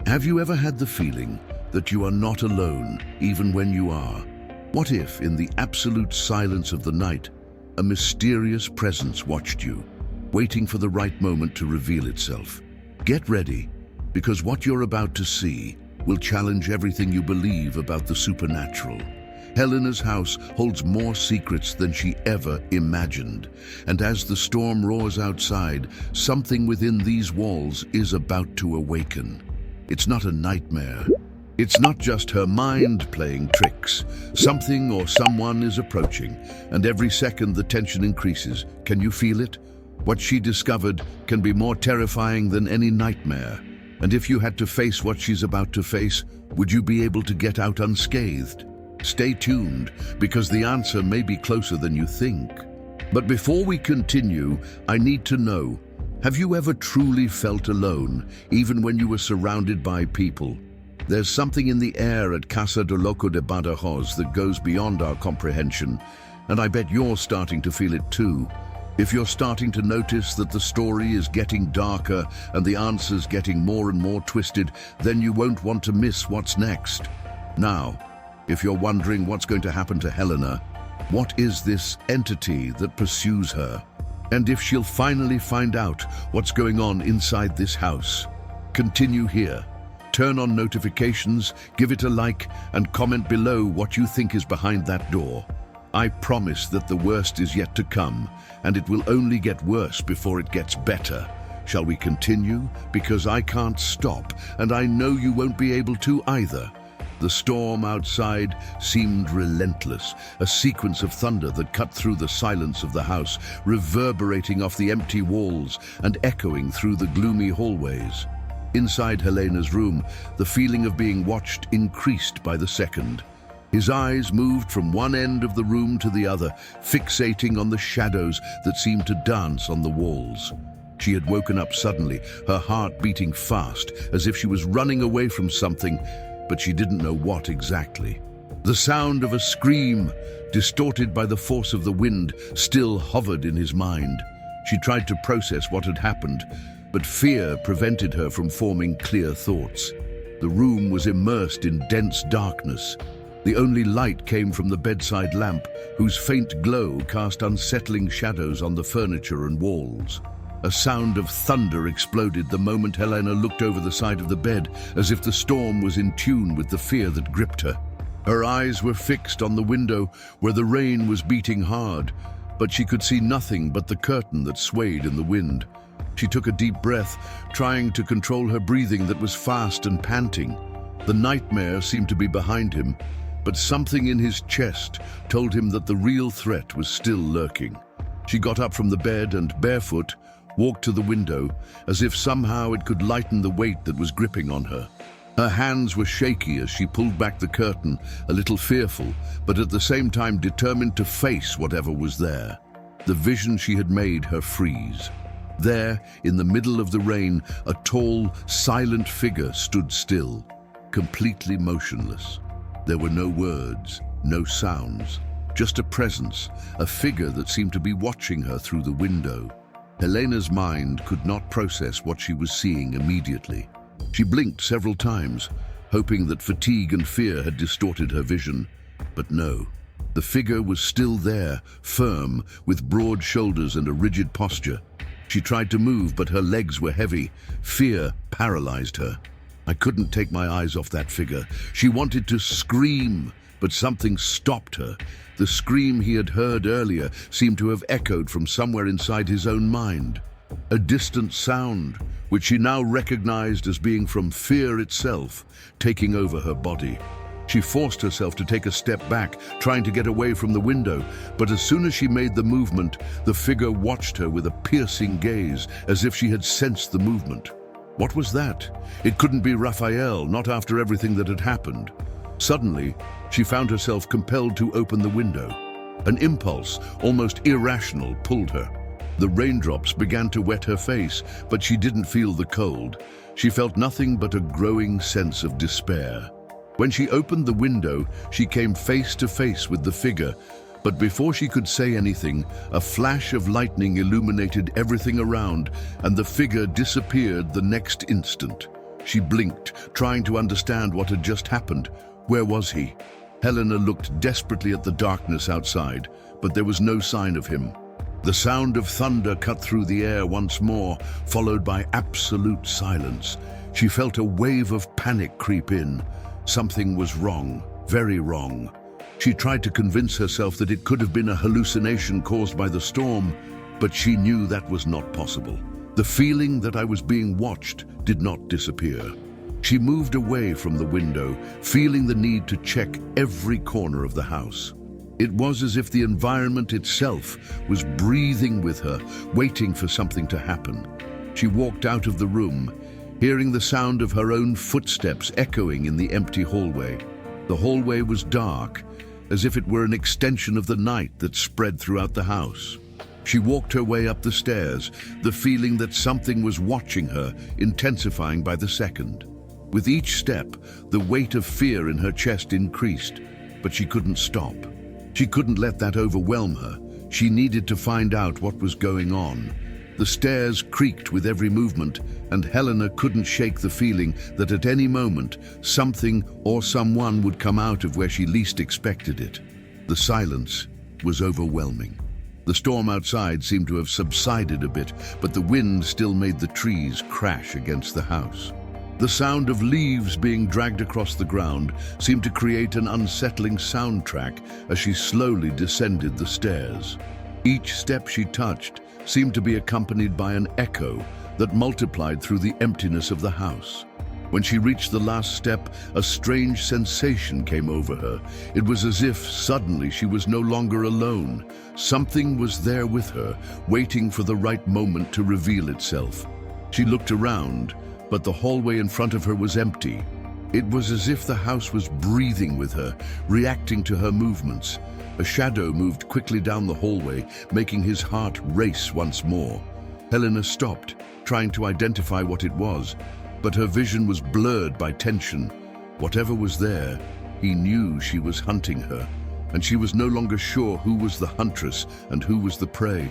Have you ever had the feeling that you are not alone, even when you are? What if, in the absolute silence of the night, a mysterious presence watched you, waiting for the right moment to reveal itself? Get ready, because what you're about to see will challenge everything you believe about the supernatural. Helena's house holds more secrets than she ever imagined, and as the storm roars outside, something within these walls is about to awaken. It's not a nightmare. It's not just her mind playing tricks. Something or someone is approaching, and every second the tension increases. Can you feel it? What she discovered can be more terrifying than any nightmare. And if you had to face what she's about to face, would you be able to get out unscathed? Stay tuned, because the answer may be closer than you think. But before we continue, I need to know, have you ever truly felt alone, even when you were surrounded by people? There's something in the air at Casa de Loco de Badajoz that goes beyond our comprehension, and I bet you're starting to feel it too. If you're starting to notice that the story is getting darker and the answers getting more and more twisted, then you won't want to miss what's next. Now, if you're wondering what's going to happen to Helena, what is this entity that pursues her? And if she'll finally find out what's going on inside this house, continue here. Turn on notifications, give it a like, and comment below what you think is behind that door. I promise that the worst is yet to come, and it will only get worse before it gets better. Shall we continue? Because I can't stop, and I know you won't be able to either. The storm outside seemed relentless, a sequence of thunder that cut through the silence of the house, reverberating off the empty walls and echoing through the gloomy hallways. Inside Helena's room, the feeling of being watched increased by the second. His eyes moved from one end of the room to the other, fixating on the shadows that seemed to dance on the walls. She had woken up suddenly, her heart beating fast, as if she was running away from something, but she didn't know what exactly. The sound of a scream, distorted by the force of the wind, still hovered in his mind. She tried to process what had happened, but fear prevented her from forming clear thoughts. The room was immersed in dense darkness. The only light came from the bedside lamp, whose faint glow cast unsettling shadows on the furniture and walls. A sound of thunder exploded the moment Helena looked over the side of the bed, as if the storm was in tune with the fear that gripped her. Her eyes were fixed on the window where the rain was beating hard, but she could see nothing but the curtain that swayed in the wind. She took a deep breath, trying to control her breathing that was fast and panting. The nightmare seemed to be behind him, but something in his chest told him that the real threat was still lurking. She got up from the bed and, barefoot, walked to the window, as if somehow it could lighten the weight that was gripping on her. Her hands were shaky as she pulled back the curtain, a little fearful, but at the same time determined to face whatever was there. The vision she had made her freeze. There, in the middle of the rain, a tall, silent figure stood still, completely motionless. There were no words, no sounds, just a presence, a figure that seemed to be watching her through the window. Helena's mind could not process what she was seeing immediately. She blinked several times, hoping that fatigue and fear had distorted her vision. But no, the figure was still there, firm, with broad shoulders and a rigid posture. She tried to move, but her legs were heavy. Fear paralyzed her. I couldn't take my eyes off that figure. She wanted to scream, but something stopped her. The scream he had heard earlier seemed to have echoed from somewhere inside his own mind. A distant sound, which she now recognized as being from fear itself, taking over her body. She forced herself to take a step back, trying to get away from the window, but as soon as she made the movement, the figure watched her with a piercing gaze, as if she had sensed the movement. What was that? It couldn't be Raphael, not after everything that had happened. Suddenly, she found herself compelled to open the window. An impulse, almost irrational, pulled her. The raindrops began to wet her face, but she didn't feel the cold. She felt nothing but a growing sense of despair. When she opened the window, she came face to face with the figure, but before she could say anything, a flash of lightning illuminated everything around, and the figure disappeared the next instant. She blinked, trying to understand what had just happened. Where was he? Helena looked desperately at the darkness outside, but there was no sign of him. The sound of thunder cut through the air once more, followed by absolute silence. She felt a wave of panic creep in. Something was wrong, very wrong. She tried to convince herself that it could have been a hallucination caused by the storm, but she knew that was not possible. The feeling that I was being watched did not disappear. She moved away from the window, feeling the need to check every corner of the house. It was as if the environment itself was breathing with her, waiting for something to happen. She walked out of the room, hearing the sound of her own footsteps echoing in the empty hallway. The hallway was dark, as if it were an extension of the night that spread throughout the house. She walked her way up the stairs, the feeling that something was watching her, intensifying by the second. With each step, the weight of fear in her chest increased, but she couldn't stop. She couldn't let that overwhelm her. She needed to find out what was going on. The stairs creaked with every movement, and Helena couldn't shake the feeling that at any moment, something or someone would come out of where she least expected it. The silence was overwhelming. The storm outside seemed to have subsided a bit, but the wind still made the trees crash against the house. The sound of leaves being dragged across the ground seemed to create an unsettling soundtrack as she slowly descended the stairs. Each step she touched seemed to be accompanied by an echo that multiplied through the emptiness of the house. When she reached the last step, a strange sensation came over her. It was as if suddenly she was no longer alone. Something was there with her, waiting for the right moment to reveal itself. She looked around, but the hallway in front of her was empty. It was as if the house was breathing with her, reacting to her movements. A shadow moved quickly down the hallway, making his heart race once more. Helena stopped, trying to identify what it was, but her vision was blurred by tension. Whatever was there, he knew she was hunting her, and she was no longer sure who was the huntress and who was the prey.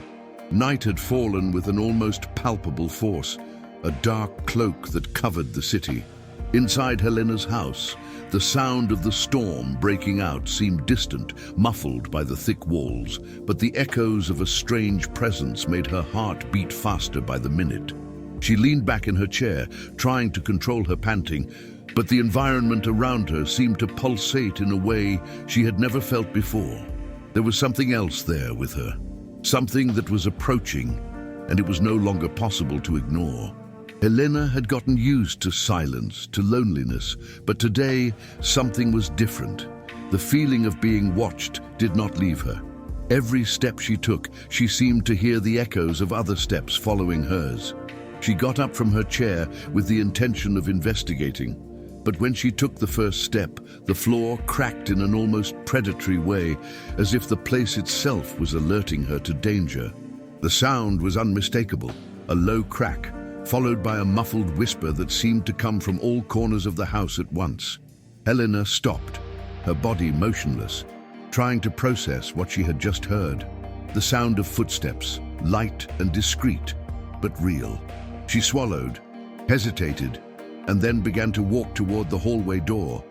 Night had fallen with an almost palpable force, a dark cloak that covered the city. Inside Helena's house, the sound of the storm breaking out seemed distant, muffled by the thick walls, but the echoes of a strange presence made her heart beat faster by the minute. She leaned back in her chair, trying to control her panting, but the environment around her seemed to pulsate in a way she had never felt before. There was something else there with her, something that was approaching, and it was no longer possible to ignore. Helena had gotten used to silence, to loneliness, but today something was different. The feeling of being watched did not leave her. Every step she took, she seemed to hear the echoes of other steps following hers. She got up from her chair with the intention of investigating, but when she took the first step, the floor cracked in an almost predatory way, as if the place itself was alerting her to danger. The sound was unmistakable, a low crack, followed by a muffled whisper that seemed to come from all corners of the house at once. Helena stopped, her body motionless, trying to process what she had just heard. The sound of footsteps, light and discreet, but real. She swallowed, hesitated, and then began to walk toward the hallway door,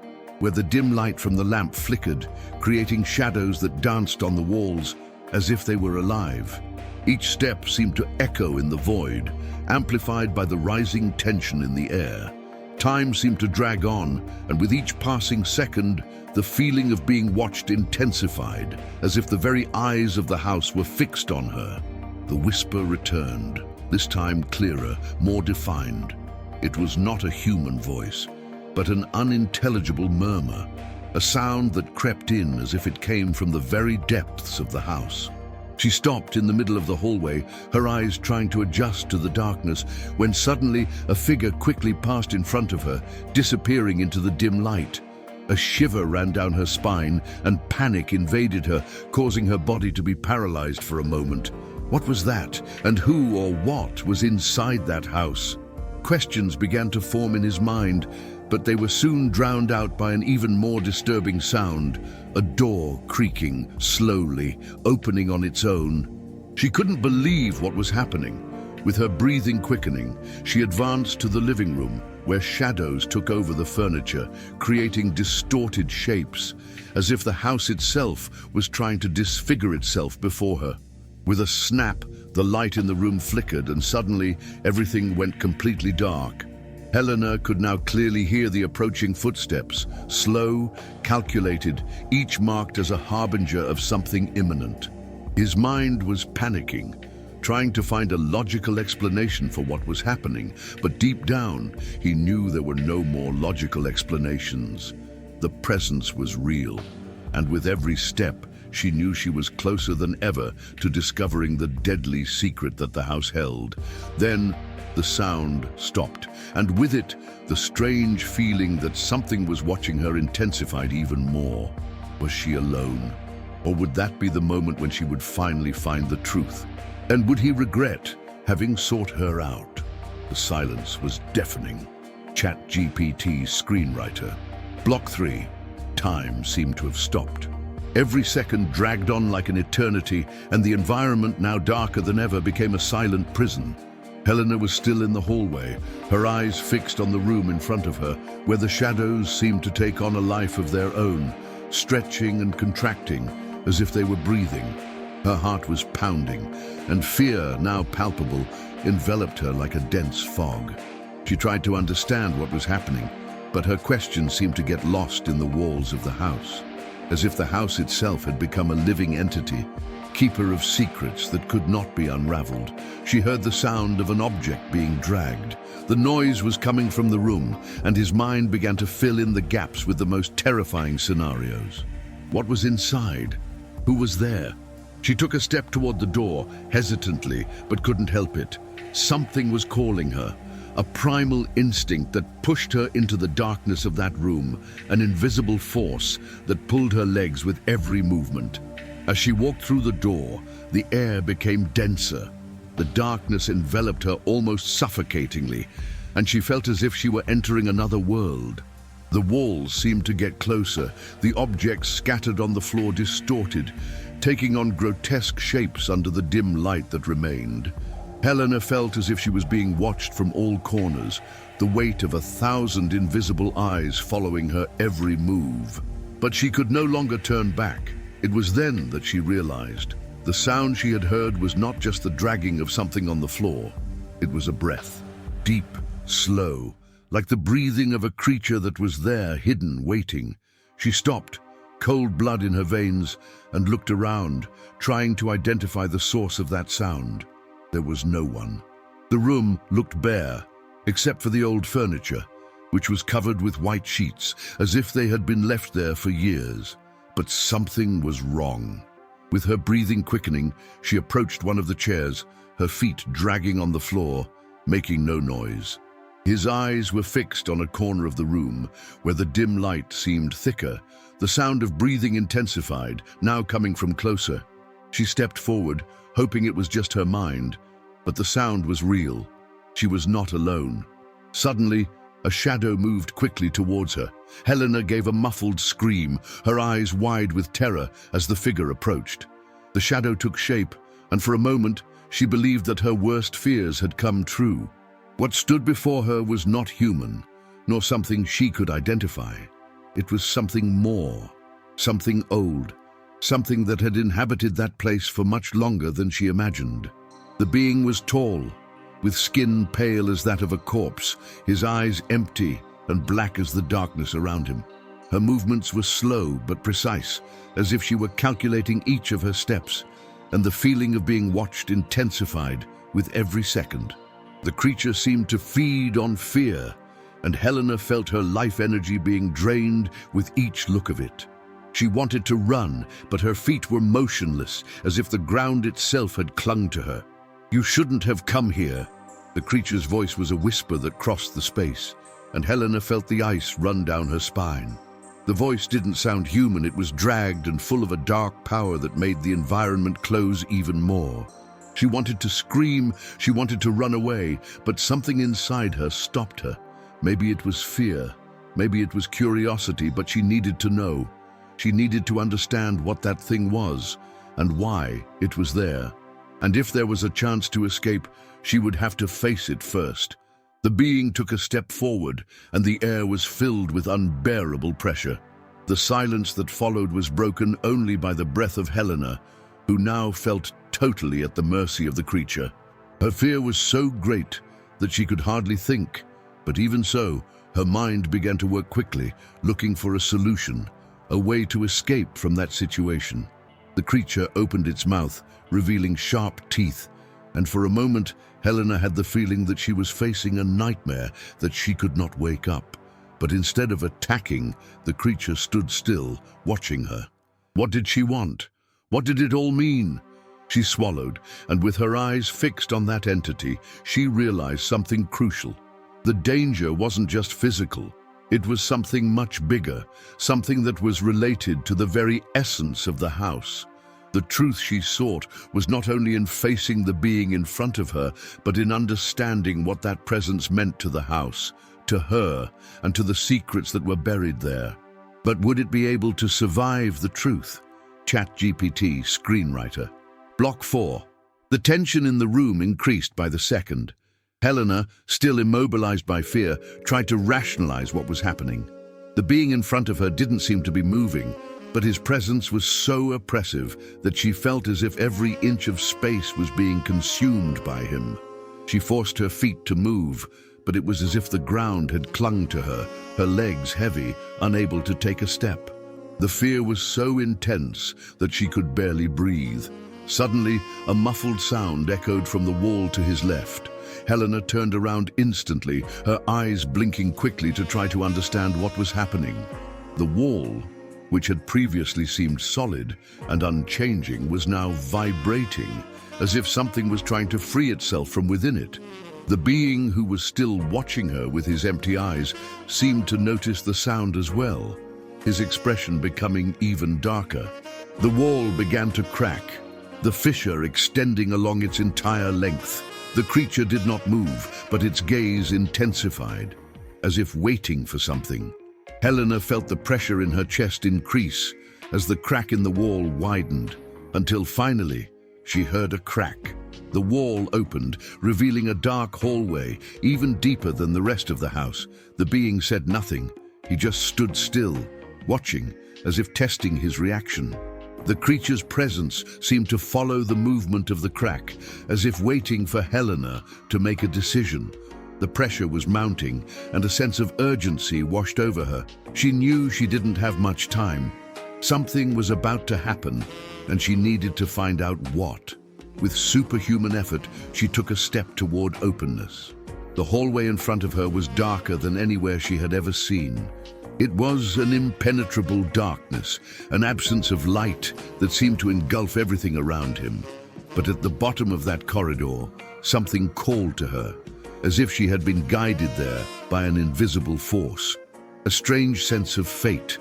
where the dim light from the lamp flickered, creating shadows that danced on the walls as if they were alive. Each step seemed to echo in the void, amplified by the rising tension in the air. Time seemed to drag on, and with each passing second, the feeling of being watched intensified, as if the very eyes of the house were fixed on her. The whisper returned, this time clearer, more defined. It was not a human voice, but an unintelligible murmur, a sound that crept in as if it came from the very depths of the house. She stopped in the middle of the hallway, her eyes trying to adjust to the darkness, when suddenly a figure quickly passed in front of her, disappearing into the dim light. A shiver ran down her spine, and panic invaded her, causing her body to be paralyzed for a moment. What was that, and who or what was inside that house? Questions began to form in his mind, but they were soon drowned out by an even more disturbing sound, a door creaking, slowly, opening on its own. She couldn't believe what was happening. With her breathing quickening, she advanced to the living room, where shadows took over the furniture, creating distorted shapes, as if the house itself was trying to disfigure itself before her. With a snap, the light in the room flickered and suddenly everything went completely dark. Helena could now clearly hear the approaching footsteps, slow, calculated, each marked as a harbinger of something imminent. His mind was panicking, trying to find a logical explanation for what was happening, but deep down, he knew there were no more logical explanations. The presence was real, and with every step, she knew she was closer than ever to discovering the deadly secret that the house held. Then, the sound stopped, and with it, the strange feeling that something was watching her intensified even more. Was she alone? Or would that be the moment when she would finally find the truth? And would he regret having sought her out? The silence was deafening. ChatGPT's screenwriter. Block 3. Time seemed to have stopped. Every second dragged on like an eternity, and the environment, now darker than ever, became a silent prison. Helena was still in the hallway, her eyes fixed on the room in front of her, where the shadows seemed to take on a life of their own, stretching and contracting, as if they were breathing. Her heart was pounding, and fear, now palpable, enveloped her like a dense fog. She tried to understand what was happening, but her questions seemed to get lost in the walls of the house, as if the house itself had become a living entity, keeper of secrets that could not be unraveled. She heard the sound of an object being dragged. The noise was coming from the room, and his mind began to fill in the gaps with the most terrifying scenarios. What was inside? Who was there? She took a step toward the door, hesitantly, but couldn't help it. Something was calling her, a primal instinct that pushed her into the darkness of that room, an invisible force that pulled her legs with every movement. As she walked through the door, the air became denser. The darkness enveloped her almost suffocatingly, and she felt as if she were entering another world. The walls seemed to get closer, the objects scattered on the floor distorted, taking on grotesque shapes under the dim light that remained. Helena felt as if she was being watched from all corners, the weight of 1,000 invisible eyes following her every move. But she could no longer turn back. It was then that she realized the sound she had heard was not just the dragging of something on the floor. It was a breath, deep, slow, like the breathing of a creature that was there, hidden, waiting. She stopped, cold blood in her veins, and looked around, trying to identify the source of that sound. There was no one. The room looked bare, except for the old furniture, which was covered with white sheets, as if they had been left there for years. But something was wrong. With her breathing quickening, she approached one of the chairs, her feet dragging on the floor, making no noise. His eyes were fixed on a corner of the room, where the dim light seemed thicker. The sound of breathing intensified, now coming from closer. She stepped forward, hoping it was just her mind, but the sound was real. She was not alone. Suddenly, a shadow moved quickly towards her. Helena gave a muffled scream, her eyes wide with terror as the figure approached. The shadow took shape, and for a moment, she believed that her worst fears had come true. What stood before her was not human, nor something she could identify. It was something more, something old, something that had inhabited that place for much longer than she imagined. The being was tall, with skin pale as that of a corpse, his eyes empty and black as the darkness around him. Her movements were slow but precise, as if she were calculating each of her steps, and the feeling of being watched intensified with every second. The creature seemed to feed on fear, and Helena felt her life energy being drained with each look of it. She wanted to run, but her feet were motionless, as if the ground itself had clung to her. "You shouldn't have come here." The creature's voice was a whisper that crossed the space, and Helena felt the ice run down her spine. The voice didn't sound human, it was dragged and full of a dark power that made the environment close even more. She wanted to scream, she wanted to run away, but something inside her stopped her. Maybe it was fear, maybe it was curiosity, but she needed to know. She needed to understand what that thing was, and why it was there. And if there was a chance to escape, she would have to face it first. The being took a step forward, and the air was filled with unbearable pressure. The silence that followed was broken only by the breath of Helena, who now felt totally at the mercy of the creature. Her fear was so great that she could hardly think, but even so, her mind began to work quickly, looking for a solution, a way to escape from that situation. The creature opened its mouth, revealing sharp teeth, and for a moment, Helena had the feeling that she was facing a nightmare, that she could not wake up. But instead of attacking, the creature stood still, watching her. What did she want? What did it all mean? She swallowed, and with her eyes fixed on that entity, she realized something crucial. The danger wasn't just physical. It was something much bigger, something that was related to the very essence of the house. The truth she sought was not only in facing the being in front of her, but in understanding what that presence meant to the house, to her, and to the secrets that were buried there. But would it be able to survive the truth? ChatGPT screenwriter. Block 4. The tension in the room increased by the second. Helena, still immobilized by fear, tried to rationalize what was happening. The being in front of her didn't seem to be moving, but his presence was so oppressive that she felt as if every inch of space was being consumed by him. She forced her feet to move, but it was as if the ground had clung to her, her legs heavy, unable to take a step. The fear was so intense that she could barely breathe. Suddenly, a muffled sound echoed from the wall to his left. Helena turned around instantly, her eyes blinking quickly to try to understand what was happening. The wall, which had previously seemed solid and unchanging, was now vibrating, as if something was trying to free itself from within it. The being who was still watching her with his empty eyes seemed to notice the sound as well, his expression becoming even darker. The wall began to crack, the fissure extending along its entire length. The creature did not move, but its gaze intensified, as if waiting for something. Helena felt the pressure in her chest increase as the crack in the wall widened, until finally she heard a crack. The wall opened, revealing a dark hallway, even deeper than the rest of the house. The being said nothing. He just stood still, watching, as if testing his reaction. The creature's presence seemed to follow the movement of the crack, as if waiting for Helena to make a decision. The pressure was mounting, and a sense of urgency washed over her. She knew she didn't have much time. Something was about to happen, and she needed to find out what. With superhuman effort, she took a step toward openness. The hallway in front of her was darker than anywhere she had ever seen. It was an impenetrable darkness, an absence of light that seemed to engulf everything around him. But at the bottom of that corridor, something called to her, as if she had been guided there by an invisible force. A strange sense of fate,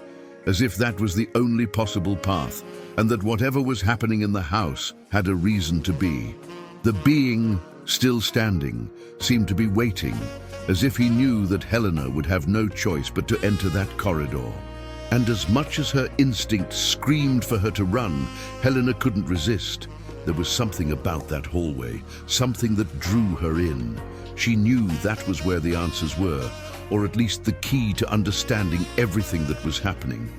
as if that was the only possible path, and that whatever was happening in the house had a reason to be. The being, still standing, seemed to be waiting, as if he knew that Helena would have no choice but to enter that corridor. And as much as her instinct screamed for her to run, Helena couldn't resist. There was something about that hallway, something that drew her in. She knew that was where the answers were, or at least the key to understanding everything that was happening.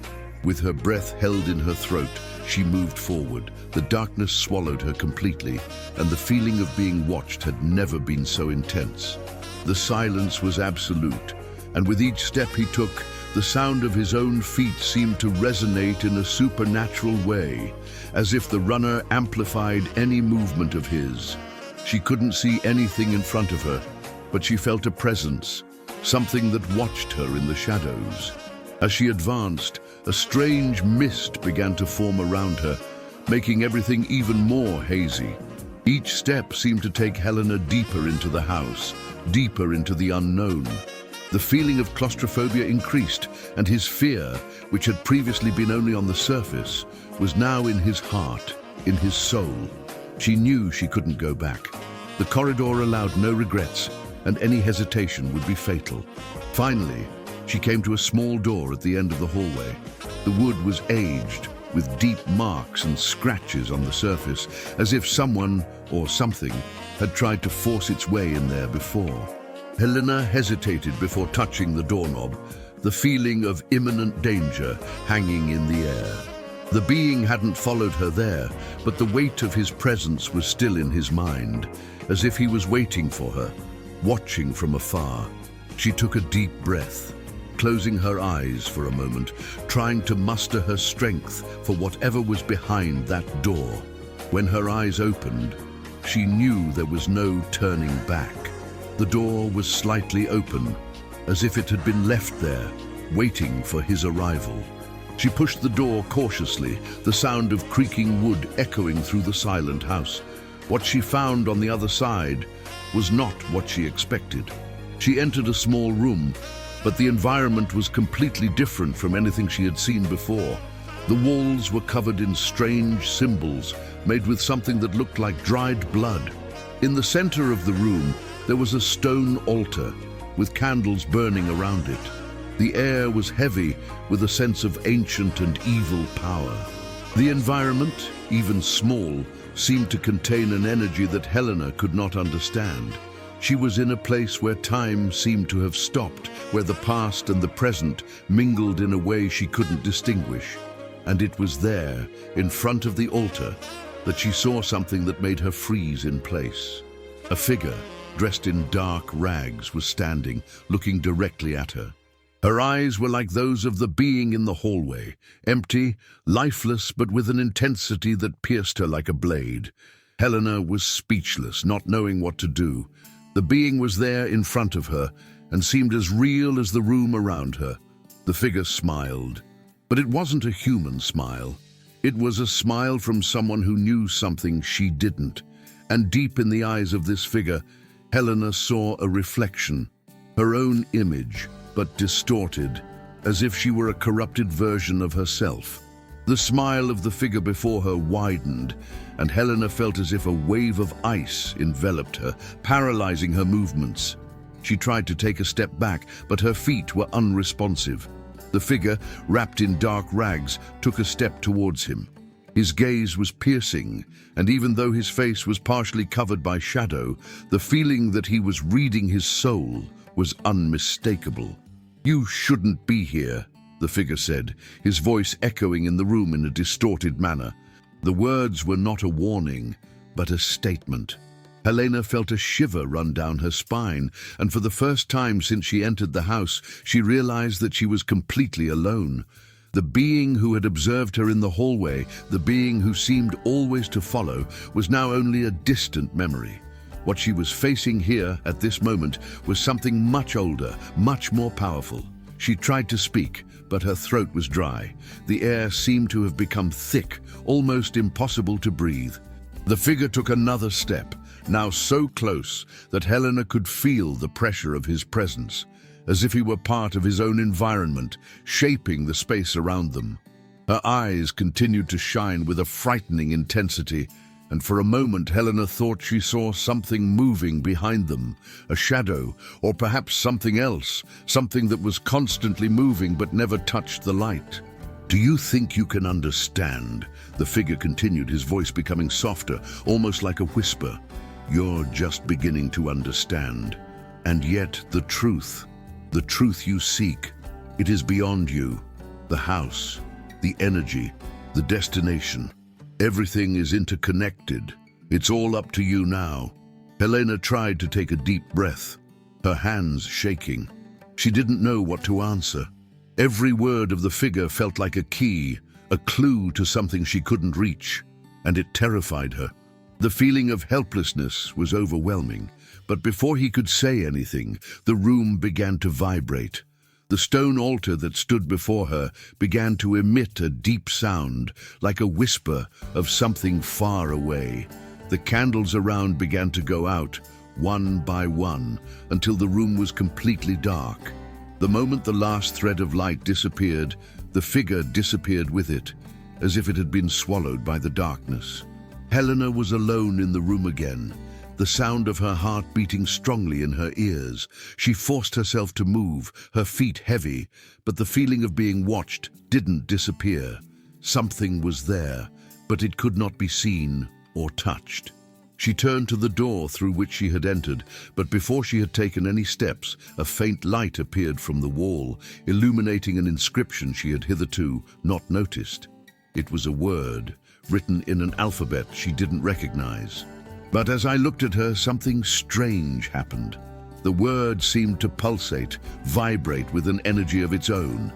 With her breath held in her throat, she moved forward. The darkness swallowed her completely, and the feeling of being watched had never been so intense. The silence was absolute, and with each step he took, the sound of his own feet seemed to resonate in a supernatural way, as if the runner amplified any movement of his. She couldn't see anything in front of her, but she felt a presence, something that watched her in the shadows. As she advanced, a strange mist began to form around her, making everything even more hazy. Each step seemed to take Helena deeper into the house, deeper into the unknown. The feeling of claustrophobia increased, and his fear, which had previously been only on the surface, was now in his heart, in his soul. She knew she couldn't go back. The corridor allowed no regrets, and any hesitation would be fatal. Finally, she came to a small door at the end of the hallway. The wood was aged, with deep marks and scratches on the surface, as if someone, or something, had tried to force its way in there before. Helena hesitated before touching the doorknob, the feeling of imminent danger hanging in the air. The being hadn't followed her there, but the weight of his presence was still in his mind, as if he was waiting for her, watching from afar. She took a deep breath, closing her eyes for a moment, trying to muster her strength for whatever was behind that door. When her eyes opened, she knew there was no turning back. The door was slightly open, as if it had been left there, waiting for his arrival. She pushed the door cautiously, the sound of creaking wood echoing through the silent house. What she found on the other side was not what she expected. She entered a small room, but the environment was completely different from anything she had seen before. The walls were covered in strange symbols, made with something that looked like dried blood. In the center of the room, there was a stone altar, with candles burning around it. The air was heavy with a sense of ancient and evil power. The environment, even small, seemed to contain an energy that Helena could not understand. She was in a place where time seemed to have stopped, where the past and the present mingled in a way she couldn't distinguish. And it was there, in front of the altar, that she saw something that made her freeze in place. A figure, dressed in dark rags, was standing, looking directly at her. Her eyes were like those of the being in the hallway, empty, lifeless, but with an intensity that pierced her like a blade. Helena was speechless, not knowing what to do. The being was there in front of her and seemed as real as the room around her. The figure smiled, but it wasn't a human smile. It was a smile from someone who knew something she didn't. And deep in the eyes of this figure, Helena saw a reflection, her own image, but distorted, as if she were a corrupted version of herself. The smile of the figure before her widened, and Helena felt as if a wave of ice enveloped her, paralyzing her movements. She tried to take a step back, but her feet were unresponsive. The figure, wrapped in dark rags, took a step towards him. His gaze was piercing, and even though his face was partially covered by shadow, the feeling that he was reading his soul was unmistakable. "You shouldn't be here," the figure said, his voice echoing in the room in a distorted manner. The words were not a warning, but a statement. Helena felt a shiver run down her spine, and for the first time since she entered the house, she realized that she was completely alone. The being who had observed her in the hallway, the being who seemed always to follow, was now only a distant memory. What she was facing here at this moment was something much older, much more powerful. She tried to speak, but her throat was dry. The air seemed to have become thick, almost impossible to breathe. The figure took another step, now so close that Helena could feel the pressure of his presence, as if he were part of his own environment, shaping the space around them. Her eyes continued to shine with a frightening intensity, and for a moment Helena thought she saw something moving behind them, a shadow, or perhaps something else, something that was constantly moving but never touched the light. "Do you think you can understand?" The figure continued, his voice becoming softer, almost like a whisper. "You're just beginning to understand. And yet the truth you seek, it is beyond you. The house, the energy, the destination. Everything is interconnected. It's all up to you now." Helena tried to take a deep breath, her hands shaking. She didn't know what to answer. Every word of the figure felt like a key, a clue to something she couldn't reach, and it terrified her. The feeling of helplessness was overwhelming, but before he could say anything, the room began to vibrate. The stone altar that stood before her began to emit a deep sound, like a whisper of something far away. The candles around began to go out, one by one, until the room was completely dark. The moment the last thread of light disappeared, the figure disappeared with it, as if it had been swallowed by the darkness. Helena was alone in the room again, the sound of her heart beating strongly in her ears. She forced herself to move, her feet heavy, but the feeling of being watched didn't disappear. Something was there, but it could not be seen or touched. She turned to the door through which she had entered, but before she had taken any steps, a faint light appeared from the wall, illuminating an inscription she had hitherto not noticed. It was a word, written in an alphabet she didn't recognize. But as I looked at her, something strange happened. The word seemed to pulsate, vibrate with an energy of its own,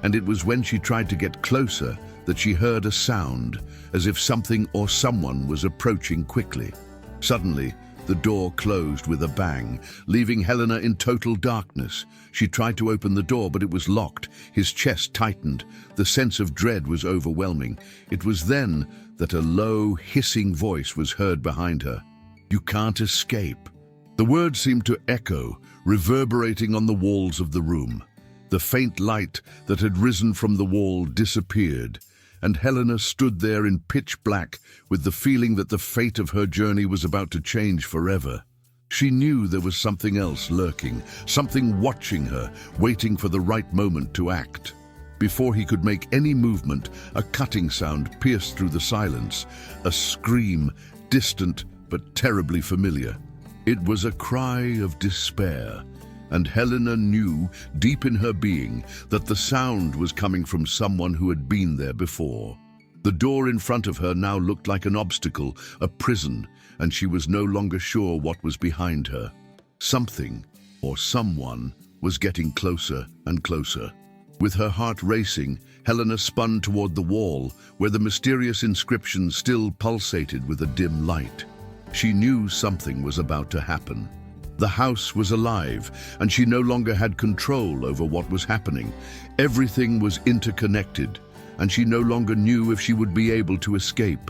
and it was when she tried to get closer that she heard a sound, as if something or someone was approaching quickly. Suddenly, the door closed with a bang, leaving Helena in total darkness. She tried to open the door, but it was locked. His chest tightened. The sense of dread was overwhelming. It was then that a low, hissing voice was heard behind her. "You can't escape." The words seemed to echo, reverberating on the walls of the room. The faint light that had risen from the wall disappeared, and Helena stood there in pitch black with the feeling that the fate of her journey was about to change forever. She knew there was something else lurking, something watching her, waiting for the right moment to act. Before he could make any movement, a cutting sound pierced through the silence, a scream, distant but terribly familiar. It was a cry of despair, and Helena knew, deep in her being, that the sound was coming from someone who had been there before. The door in front of her now looked like an obstacle, a prison, and she was no longer sure what was behind her. Something, or someone, was getting closer and closer. With her heart racing, Helena spun toward the wall, where the mysterious inscription still pulsated with a dim light. She knew something was about to happen. The house was alive, and she no longer had control over what was happening. Everything was interconnected, and she no longer knew if she would be able to escape.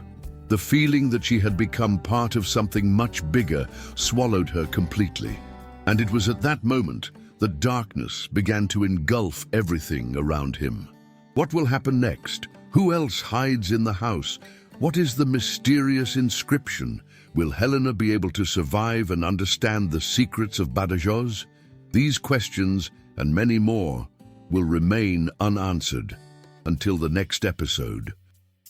The feeling that she had become part of something much bigger swallowed her completely. And it was at that moment that darkness began to engulf everything around him. What will happen next? Who else hides in the house? What is the mysterious inscription? Will Helena be able to survive and understand the secrets of Badajoz? These questions, and many more, will remain unanswered until the next episode.